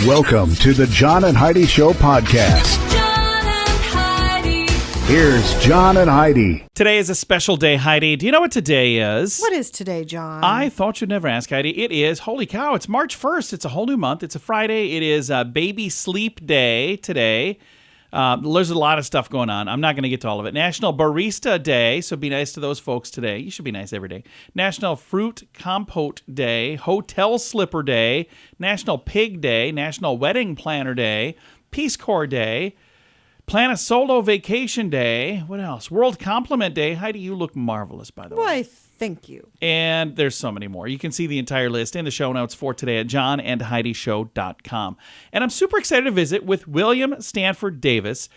Welcome to the John and Heidi Show podcast. John and Heidi. Here's John and Heidi. Today is a special day, Heidi. Do you know what today is? What is today, John? I thought you'd never ask, Heidi. It is, holy cow, it's March 1st. It's a whole new month. It's a Friday. It is Baby Sleep Day today. There's a lot of stuff going on. I'm not going to get to all of it. National Barista Day, so be nice to those folks today. You should be nice every day. National Fruit Compote Day, Hotel Slipper Day, National Pig Day, National Wedding Planner Day, Peace Corps Day, Plan a Solo Vacation Day. What else? World Compliment Day. Heidi, you look marvelous, by the way. Why, thank you. And there's so many more. You can see the entire list in the show notes for today at johnandheidishow.com. And I'm super excited to visit with William Stanford Davis.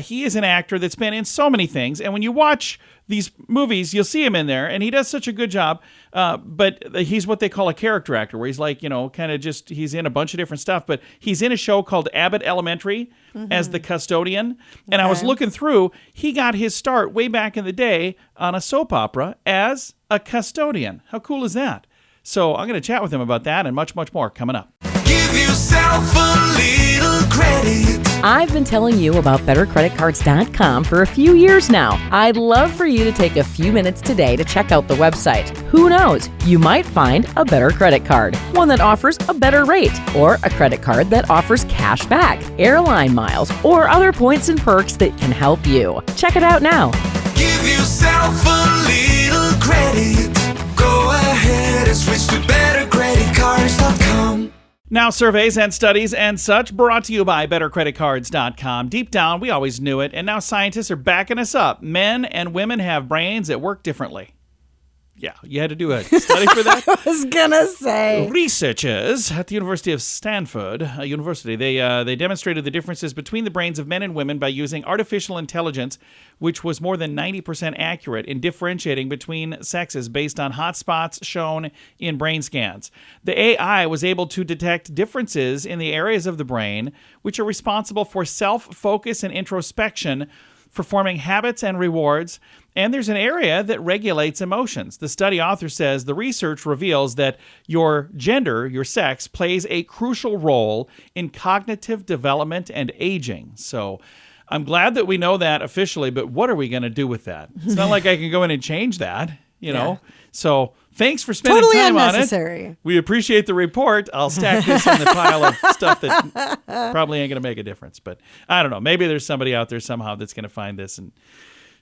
He is an actor that's been in so many things. And when you watch these movies, you'll see him in there. And he does such a good job. But he's what they call a character actor, where he's like, kind of just, he's in a bunch of different stuff. But he's in a show called Abbott Elementary as the custodian. And I was looking through, he got his start way back in the day on a soap opera as a custodian. How cool is that? So I'm going to chat with him about that and much, much more coming up. Give yourself a little credit. I've been telling you about BetterCreditCards.com for a few years now. I'd love for you to take a few minutes today to check out the website. Who knows? You might find a better credit card, one that offers a better rate, or a credit card that offers cash back, airline miles, or other points and perks that can help you. Check it out now. Give yourself a little credit. Go ahead and switch to BetterCreditCards.com. Now, surveys and studies and such brought to you by BetterCreditCards.com. Deep down, we always knew it, and now scientists are backing us up. Men and women have brains that work differently. Yeah, you had to do a study for that? I was going to say. Researchers at the University of Stanford University, they demonstrated the differences between the brains of men and women by using artificial intelligence, which was more than 90% accurate in differentiating between sexes based on hotspots shown in brain scans. The AI was able to detect differences in the areas of the brain which are responsible for self-focus and introspection, for forming habits and rewards, and there's an area that regulates emotions. The study author says the research reveals that your gender, your sex, plays a crucial role in cognitive development and aging. So I'm glad that we know that officially, but what are we going to do with that? It's not like I can go in and change that, you know? So thanks for spending Totally time unnecessary. on it. We appreciate the report. I'll stack this in the pile of stuff that probably ain't going to make a difference. But I don't know. Maybe there's somebody out there somehow that's going to find this and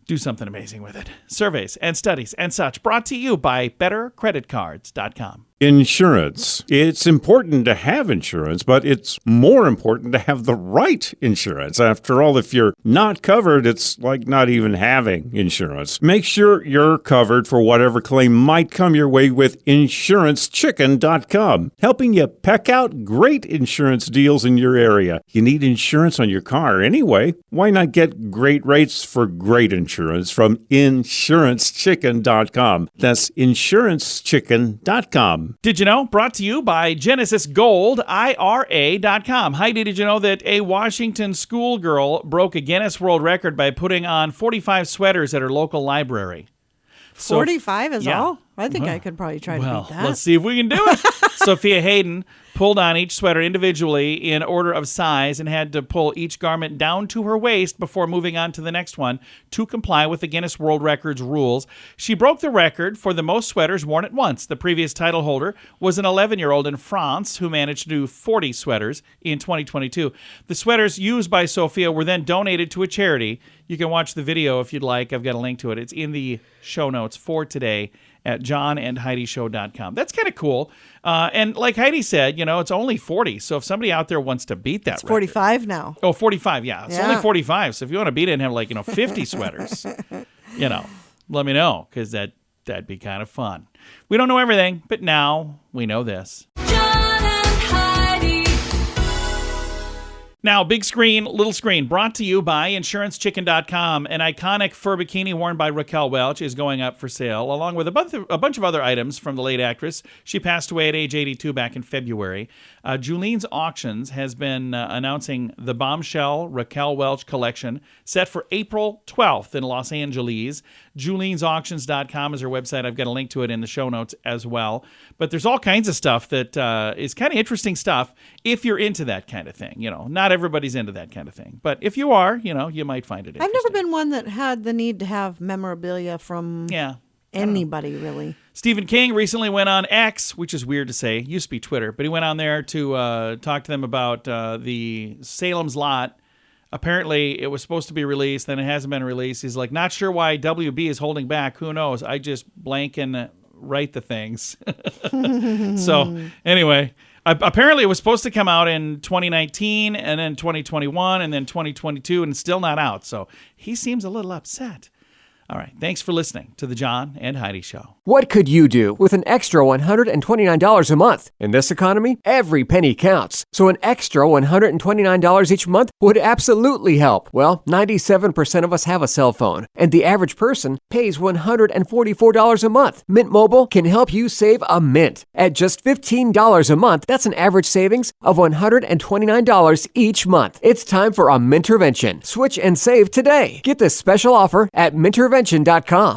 do something amazing with it. Surveys and studies and such brought to you by BetterCreditCards.com. Insurance. It's important to have insurance, but it's more important to have the right insurance. After all, if you're not covered, it's like not even having insurance. Make sure you're covered for whatever claim might come your way with InsuranceChicken.com, helping you peck out great insurance deals in your area. You need insurance on your car anyway. Why not get great rates for great insurance from InsuranceChicken.com? That's InsuranceChicken.com. Did you know? Brought to you by GenesisGoldIRA.com. Heidi, did you know that a Washington schoolgirl broke a Guinness World Record by putting on 45 sweaters at her local library? 45 is yeah. all? I think I could probably try to beat that. Let's see if we can do it. Sophia Hayden pulled on each sweater individually in order of size and had to pull each garment down to her waist before moving on to the next one to comply with the Guinness World Records rules. She broke the record for the most sweaters worn at once. The previous title holder was an 11-year-old in France who managed to do 40 sweaters in 2022. The sweaters used by Sophia were then donated to a charity. You can watch the video if you'd like. I've got a link to it. It's in the show notes for today at johnandheidishow.com. That's kind of cool. And like Heidi said, it's only 40. So if somebody out there wants to beat that record. 45 now. Oh, 45, yeah. It's only 45. So if you want to beat it and have 50 sweaters, let me know, because that'd be kind of fun. We don't know everything, but now we know this. John and Heidi. Now, big screen, little screen, brought to you by InsuranceChicken.com. An iconic fur bikini worn by Raquel Welch is going up for sale, along with a bunch of other items from the late actress. She passed away at age 82 back in February. Julene's Auctions has been announcing the Bombshell Raquel Welch collection set for April 12th in Los Angeles. Julene'sAuctions.com is her website. I've got a link to it in the show notes as well. But there's all kinds of stuff that is kind of interesting stuff if you're into that kind of thing. You know, not everybody's into that kind of thing. But if you are, you know, you might find it interesting. I've never been one that had the need to have memorabilia from anybody, really. Stephen King recently went on X, which is weird to say. Used to be Twitter. But he went on there to talk to them about the Salem's Lot. Apparently, it was supposed to be released, then it hasn't been released. He's like, not sure why WB is holding back. Who knows? I just blank and write the things. So, anyway, apparently it was supposed to come out in 2019, and then 2021, and then 2022, and it's still not out. So, he seems a little upset. All right. Thanks for listening to the John and Heidi Show. What could you do with an extra $129 a month? In this economy, every penny counts. So an extra $129 each month would absolutely help. Well, 97% of us have a cell phone, and the average person pays $144 a month. Mint Mobile can help you save a mint. At just $15 a month, that's an average savings of $129 each month. It's time for a Mintervention. Switch and save today. Get this special offer at Mintervention.com.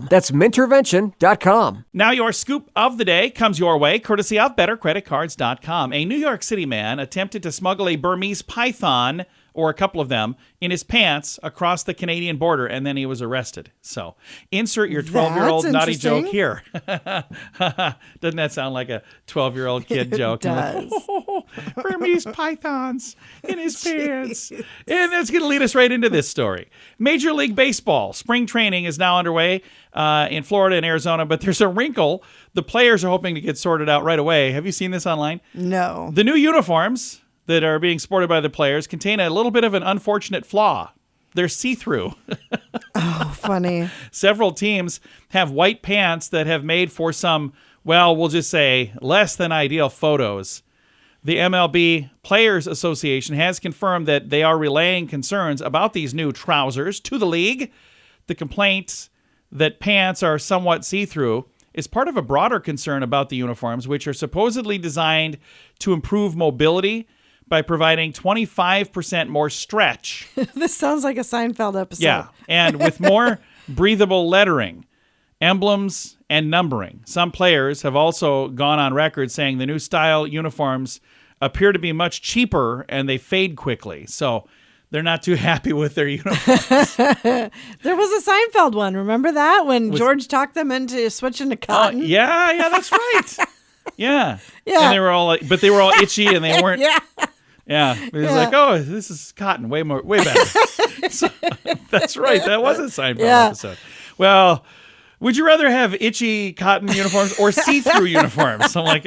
That's Mintervention.com. Now your scoop of the day comes your way, courtesy of BetterCreditCards.com. A New York City man attempted to smuggle a Burmese python, or a couple of them, in his pants across the Canadian border, and then he was arrested. So insert your 12-year-old naughty joke here. Doesn't that sound like a 12-year-old kid joke? It does. Burmese pythons in his pants. And that's going to lead us right into this story. Major League Baseball spring training is now underway in Florida and Arizona, but there's a wrinkle the players are hoping to get sorted out right away. Have you seen this online? No. The new uniforms that are being sported by the players contain a little bit of an unfortunate flaw. They're see-through. Oh, funny. Several teams have white pants that have made for some, well, we'll just say, less than ideal photos. The MLB Players Association has confirmed that they are relaying concerns about these new trousers to the league. The complaints that pants are somewhat see-through is part of a broader concern about the uniforms, which are supposedly designed to improve mobility by providing 25% more stretch. This sounds like a Seinfeld episode. Yeah, and with more breathable lettering, emblems, and numbering. Some players have also gone on record saying the new style uniforms appear to be much cheaper and they fade quickly. So they're not too happy with their uniforms. There was a Seinfeld one. Remember that? When George talked them into switching to cotton? Yeah, that's right. Yeah. And they were all like, but they were all itchy and they weren't. Yeah. It was like, oh, this is cotton. Way better. So, that's right. That was a Seinfeld episode. Well, would you rather have itchy cotton uniforms or see-through uniforms? I'm like,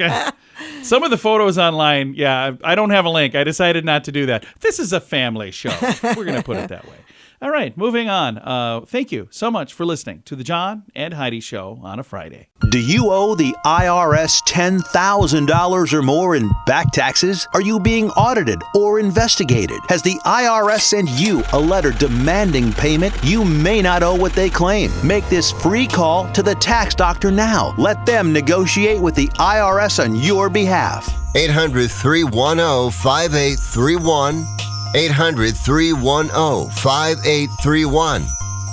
some of the photos online, I don't have a link. I decided not to do that. This is a family show. We're going to put it that way. All right, moving on. Thank you so much for listening to the John and Heidi Show on a Friday. Do you owe the IRS $10,000 or more in back taxes? Are you being audited or investigated? Has the IRS sent you a letter demanding payment? You may not owe what they claim. Make this free call to the tax doctor now. Let them negotiate with the IRS on your behalf. 800-310-5831. 800-310-5831.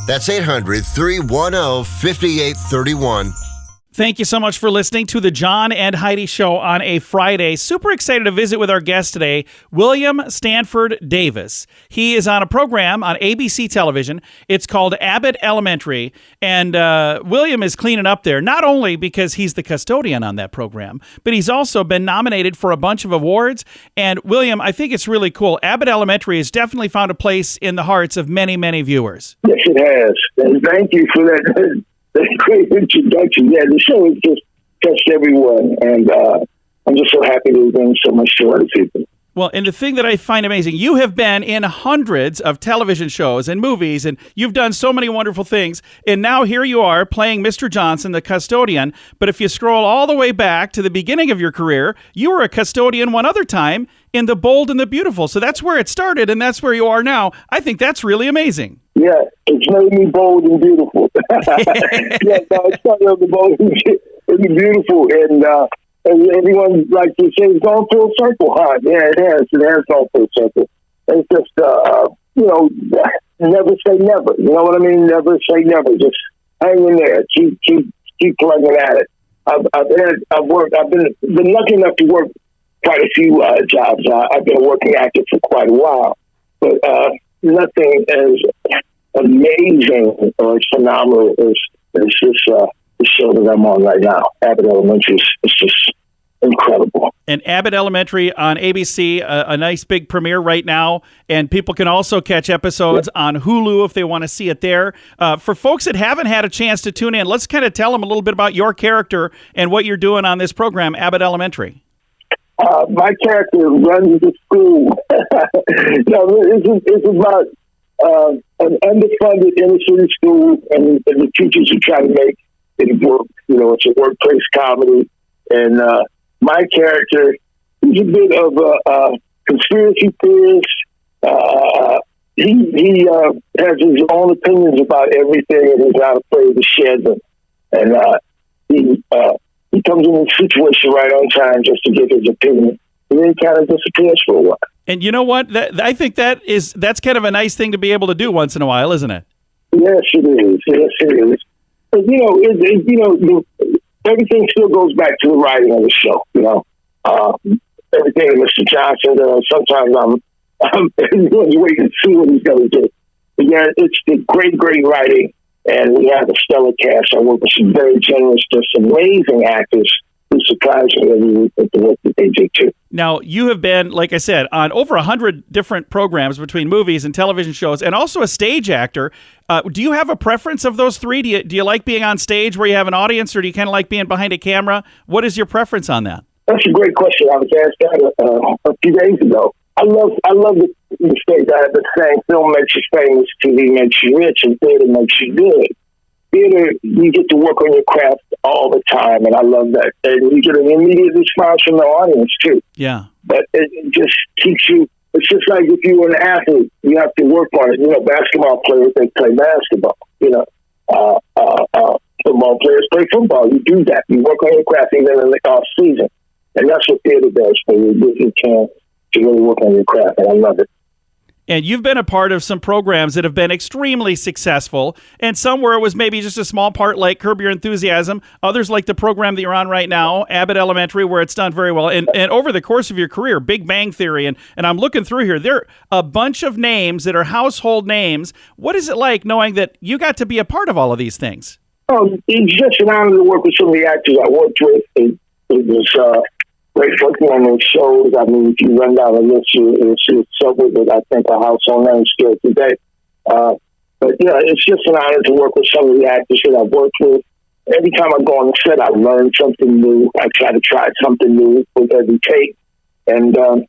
That's 800-310-5831. Thank you so much for listening to the John and Heidi Show on a Friday. Super excited to visit with our guest today, William Stanford Davis. He is on a program on ABC television. It's called Abbott Elementary, and William is cleaning up there, not only because he's the custodian on that program, but he's also been nominated for a bunch of awards. And William, I think it's really cool. Abbott Elementary has definitely found a place in the hearts of many, many viewers. Yes, it has. And thank you for that. That's a great introduction. Yeah, the show has just touched everyone, and I'm just so happy to bring so much to other people. Well, and the thing that I find amazing, you have been in hundreds of television shows and movies, and you've done so many wonderful things, and now here you are playing Mr. Johnson, the custodian. But if you scroll all the way back to the beginning of your career, you were a custodian one other time in The Bold and the Beautiful. So that's where it started, and that's where you are now. I think that's really amazing. Yeah, it's made me bold and beautiful. Yeah, no, I started on The Bold and the Beautiful, and everyone likes to say it's gone full circle, huh? Yeah, it has. It has gone full circle. It's just, never say never. You know what I mean? Never say never. Just hang in there. Keep plugging at it. I've been lucky enough to work quite a few jobs. I've been a working actor for quite a while, but nothing as amazing or as phenomenal as this the show that I'm on right now. Abbott Elementary is just incredible. And Abbott Elementary on ABC, a nice big premiere right now, and people can also catch episodes on Hulu if they want to see it there. For folks that haven't had a chance to tune in, let's kind of tell them a little bit about your character and what you're doing on this program, Abbott Elementary. My character runs the school. It's about an underfunded inner city school, and the teachers are trying to make it work. It's a workplace comedy, and my character, he's a bit of a conspiracy theorist. He has his own opinions about everything, and he's not afraid to share them. And he comes in a situation right on time just to give his opinion, and then he kind of disappears for a while. And you know what? I think that's kind of a nice thing to be able to do once in a while, isn't it? Yes, it is. Yes, it is. But, everything still goes back to the writing of the show. Everything that Mr. Johnson does. Sometimes I'm waiting to see what he's going to do. But yeah, it's the great writing, and we have a stellar cast. I work with some very generous, just amazing actors who surprise me every week with the work that they do too. Now, you have been, like I said, on over 100 different programs between movies and television shows, and also a stage actor. Do you have a preference of those three? Do you like being on stage where you have an audience, or do you kind of like being behind a camera? What is your preference on that? That's a great question. I was asked that a few days ago. I love the stage. I have the saying, film makes you famous, TV makes you rich, and theater makes you good. Theater, you get to work on your craft all the time, and I love that. And you get an immediate response from the audience, too. Yeah. But it just keeps you, it's just like if you were an athlete, you have to work on it. Basketball players, they play basketball. Football players play football. You do that. You work on your craft even in the off season. And that's what theater does for you. It gives you a chance to really work on your craft, and I love it. And you've been a part of some programs that have been extremely successful, and some where it was maybe just a small part like Curb Your Enthusiasm, others like the program that you're on right now, Abbott Elementary, where it's done very well. And over the course of your career, Big Bang Theory, and I'm looking through here, there are a bunch of names that are household names. What is it like knowing that you got to be a part of all of these things? It's just an honor to work with some of the actors I worked with. It was great working on those shows. I mean, if you run down the list, you'll see several that I think are household names still today. But it's just an honor to work with some of the actors that I've worked with. Every time I go on the set, I learn something new. I try something new with every take. And, I'm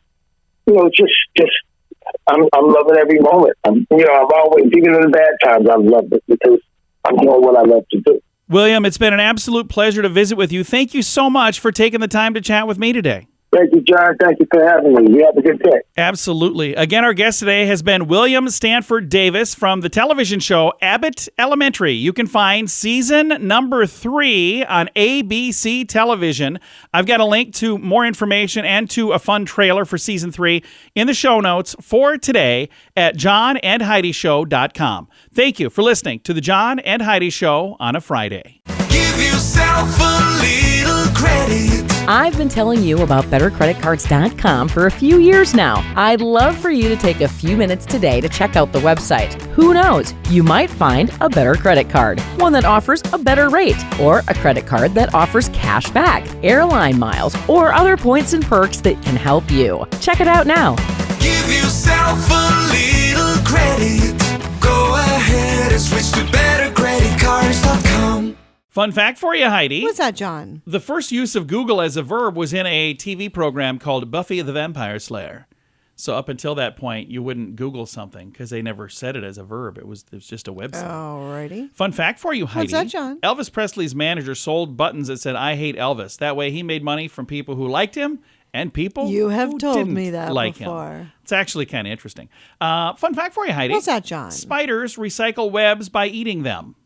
loving every moment. I've always, even in the bad times, I've loved it because I'm doing what I love to do. William, it's been an absolute pleasure to visit with you. Thank you so much for taking the time to chat with me today. Thank you, John. Thank you for having me. You have a good day. Absolutely. Again, our guest today has been William Stanford Davis from the television show Abbott Elementary. You can find season number 3 on ABC television. I've got a link to more information and to a fun trailer for season 3 in the show notes for today at johnandheidishow.com. Thank you for listening to the John and Heidi Show on a Friday. Give yourself a little credit. I've been telling you about BetterCreditCards.com for a few years now. I'd love for you to take a few minutes today to check out the website. Who knows? You might find a better credit card, one that offers a better rate, or a credit card that offers cash back, airline miles, or other points and perks that can help you. Check it out now. Give yourself a little credit. Go ahead and switch to BetterCreditCards.com. Fun fact for you, Heidi. What's that, John? The first use of Google as a verb was in a TV program called Buffy the Vampire Slayer. So up until that point, you wouldn't Google something because they never said it as a verb. It was just a website. Alrighty. Fun fact for you, Heidi. What's that, John? Elvis Presley's manager sold buttons that said, "I hate Elvis." That way he made money from people who liked him and people You have who told didn't me that like before. him. It's actually kind of interesting. Fun fact for you, Heidi. What's that, John? Spiders recycle webs by eating them.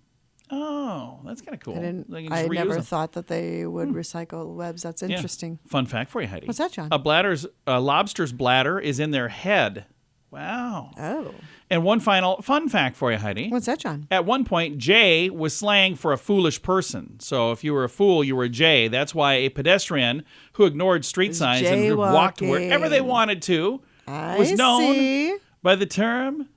Oh, that's kind of cool. They can just I reuse never them. thought that they would recycle webs. That's Yeah. interesting. Fun fact for you, Heidi. What's that, John? A lobster's bladder is in their head. Wow. Oh. And one final fun fact for you, Heidi. What's that, John? At one point, Jay was slang for a foolish person. So if you were a fool, you were a Jay. That's why a pedestrian who ignored street signs and walked wherever they wanted to was known by the term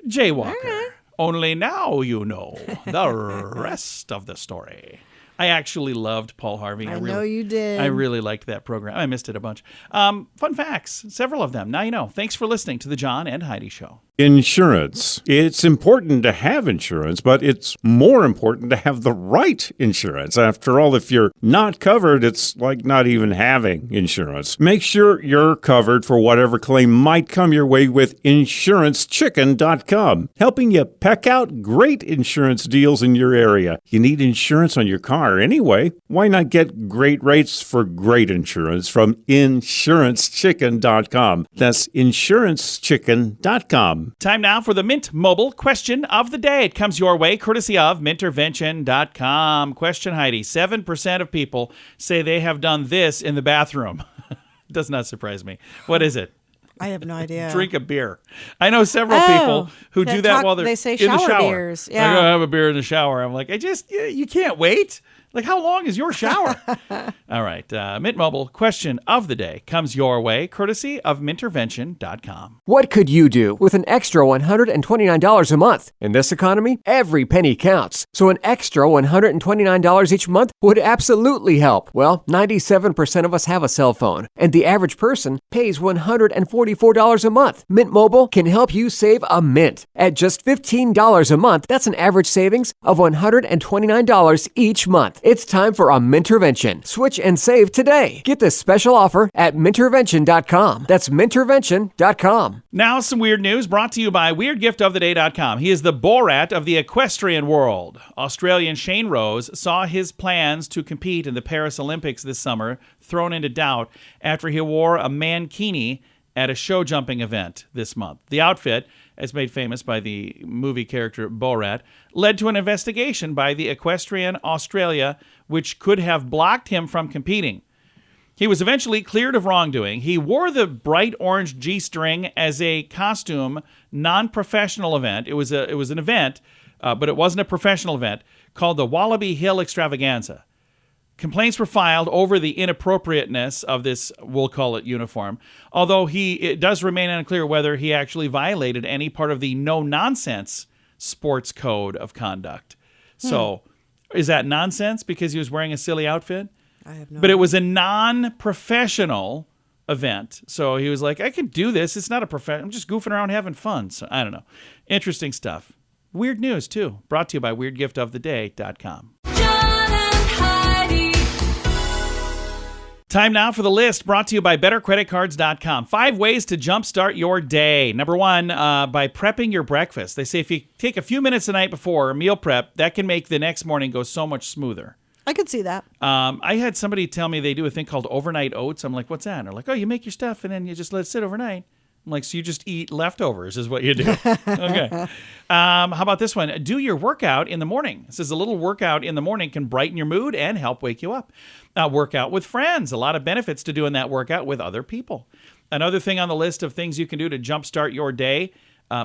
jaywalker. Only now you know the rest of the story. I actually loved Paul Harvey. I know you did. I really liked that program. I missed it a bunch. Fun facts, several of them. Now you know. Thanks for listening to the John and Heidi Show. Insurance. It's important to have insurance, but it's more important to have the right insurance. After all, if you're not covered, it's like not even having insurance. Make sure you're covered for whatever claim might come your way with InsuranceChicken.com, helping you peck out great insurance deals in your area. You need insurance on your car anyway. Why not get great rates for great insurance from InsuranceChicken.com? That's InsuranceChicken.com. Time now for the Mint Mobile question of the day. It comes your way courtesy of Mintervention.com. Question, Heidi. 7% of people say they have done this in the bathroom. Does not surprise me. What is it? I have no idea. Drink a beer. I know several people who do that while they're they say in the shower shower. beers. Like, Yeah. I have a beer in the shower. I'm like, you can't wait. Like, how long is your shower? All right. Mint Mobile question of the day comes your way courtesy of Mintervention.com. What could you do with an extra $129 a month? In this economy, every penny counts. So an extra $129 each month would absolutely help. Well, 97% of us have a cell phone, and the average person pays $144 a month. Mint Mobile can help you save a mint. At just $15 a month, that's an average savings of $129 each month. It's time for a Mintervention. Switch and save today. Get this special offer at Mintervention.com. That's Mintervention.com. Now, some weird news brought to you by WeirdGiftOfTheDay.com. He is the Borat of the equestrian world. Australian Shane Rose saw his plans to compete in the Paris Olympics this summer thrown into doubt after he wore a mankini at a show jumping event this month. The outfit, as made famous by the movie character Borat, led to an investigation by the Equestrian Australia, which could have blocked him from competing. He was eventually cleared of wrongdoing. He wore the bright orange G-string as a costume non-professional event. It was an event, but it wasn't a professional event, called the Wallaby Hill Extravaganza. Complaints were filed over the inappropriateness of this, we'll call it, uniform, although it does remain unclear whether he actually violated any part of the no-nonsense sports code of conduct. So, is that nonsense because he was wearing a silly outfit? I have no But it was a non-professional event. So he was like, I can do this. It's not a professional. I'm just goofing around having fun. So, I don't know. Interesting stuff. Weird news, too. Brought to you by WeirdGiftOfTheDay.com. John and Heidi. Time now for the list brought to you by BetterCreditCards.com. 5 ways to jumpstart your day. Number 1, by prepping your breakfast. They say if you take a few minutes the night before meal prep, that can make the next morning go so much smoother. I could see that. I had somebody tell me they do a thing called overnight oats. I'm like, what's that? And they're like, oh, you make your stuff and then you just let it sit overnight. I'm like, so you just eat leftovers is what you do. Okay. How about this one? Do your workout in the morning. It says a little workout in the morning can brighten your mood and help wake you up. Workout with friends. A lot of benefits to doing that workout with other people. Another thing on the list of things you can do to jumpstart your day,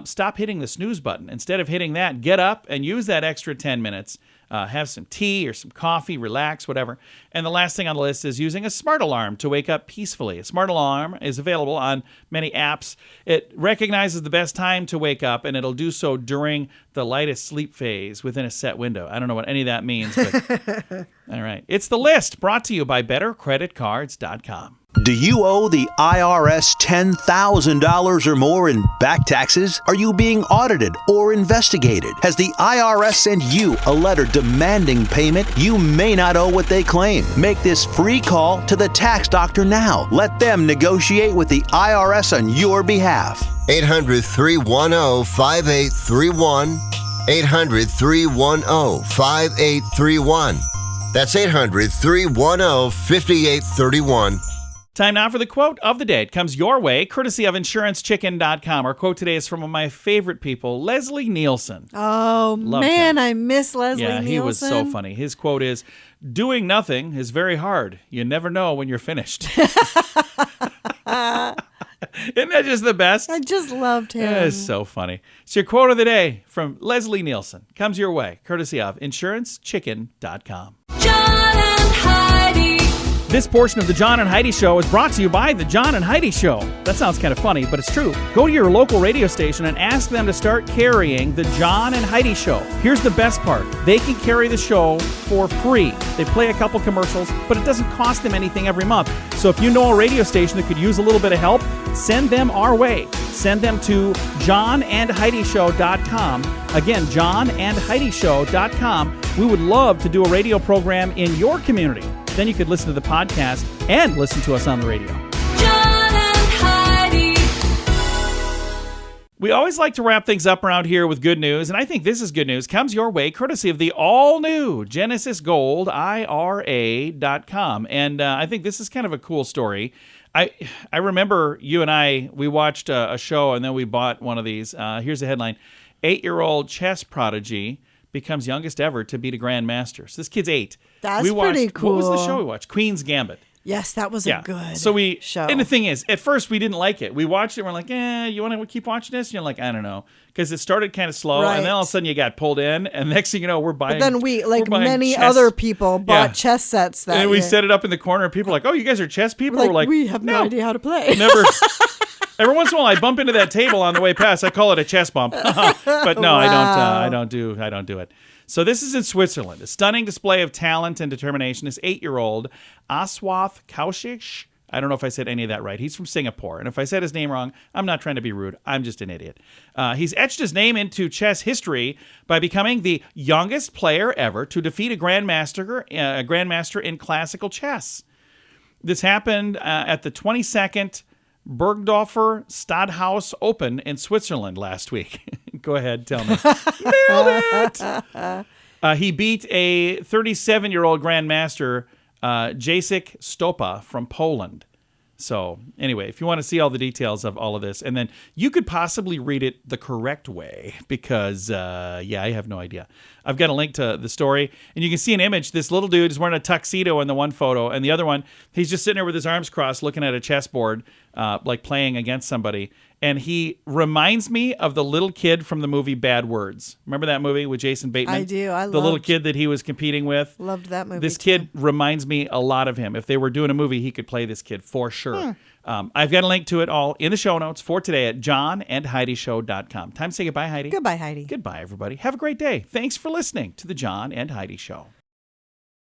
stop hitting the snooze button. Instead of hitting that, get up and use that extra 10 minutes. Have some tea or some coffee, relax, whatever. And the last thing on the list is using a smart alarm to wake up peacefully. A smart alarm is available on many apps. It recognizes the best time to wake up, and it'll do so during the lightest sleep phase within a set window. I don't know what any of that means, but all right. It's the list brought to you by BetterCreditCards.com. Do you owe the IRS $10,000 or more in back taxes? Are you being audited or investigated? Has the IRS sent you a letter demanding payment? You may not owe what they claim. Make this free call to the tax doctor now. Let them negotiate with the IRS on your behalf. 800-310-5831. 800-310-5831. That's 800-310-5831. Time now for the quote of the day. It comes your way, courtesy of InsuranceChicken.com. Our quote today is from one of my favorite people, Leslie Nielsen. Oh, Loved man, him. I miss Leslie Yeah, Nielsen. he was so funny. His quote is, "Doing nothing is very hard. You never know when you're finished." Isn't that just the best? I just loved him. That is so funny. So your quote of the day from Leslie Nielsen comes your way, courtesy of InsuranceChicken.com. John and Heidi. This portion of the John and Heidi Show is brought to you by the John and Heidi Show. That sounds kind of funny, but it's true. Go to your local radio station and ask them to start carrying the John and Heidi Show. Here's the best part. They can carry the show for free. They play a couple commercials, but it doesn't cost them anything every month. So if you know a radio station that could use a little bit of help, send them our way. Send them to johnandheidishow.com. Again, johnandheidishow.com. We would love to do a radio program in your community. Then you could listen to the podcast and listen to us on the radio. John and Heidi. We always like to wrap things up around here with good news, and I think this is good news. Comes your way courtesy of the all-new Genesis Gold IRA.com. And I think this is kind of a cool story. I remember you and we watched a show, and then we bought one of these. Here's the headline. 8-year-old chess prodigy becomes youngest ever to beat a grandmaster. So this kid's 8. That's pretty cool. What was the show we watched? Queen's Gambit. Yes, that was a good show. And the thing is, at first we didn't like it. We watched it and we're like, you want to keep watching this? And you're like, I don't know. Because it started kind of slow, and then all of a sudden you got pulled in, and next thing you know, we're buying. But then many chess. other people bought chess sets that and we set it up in the corner, and people are like, oh, you guys are chess people? We're like, we have no idea how to play. Never. Every once in a while, I bump into that table on the way past. I call it a chess bump. But no, I don't do it. So this is in Switzerland. A stunning display of talent and determination. This 8-year-old Aswath Kaushik. I don't know if I said any of that right. He's from Singapore. And if I said his name wrong, I'm not trying to be rude. I'm just an idiot. He's etched his name into chess history by becoming the youngest player ever to defeat a grandmaster in classical chess. This happened at the 22nd Bergdorfer Stadthaus Open in Switzerland last week. Go ahead, tell me. Nailed it! He beat a 37-year-old grandmaster, Jacek Stopa from Poland. So anyway, if you want to see all the details of all of this, and then you could possibly read it the correct way because, I have no idea. I've got a link to the story, and you can see an image. This little dude is wearing a tuxedo in the one photo, and the other one, he's just sitting there with his arms crossed looking at a chessboard, like playing against somebody. And he reminds me of the little kid from the movie Bad Words. Remember that movie with Jason Bateman? I do. The little kid that he was competing with. Loved that movie. This kid reminds me a lot of him. If they were doing a movie, he could play this kid for sure. I've got a link to it all in the show notes for today at johnandheidishow.com. Time to say goodbye, Heidi. Goodbye, Heidi. Goodbye, everybody. Have a great day. Thanks for listening to the John and Heidi Show.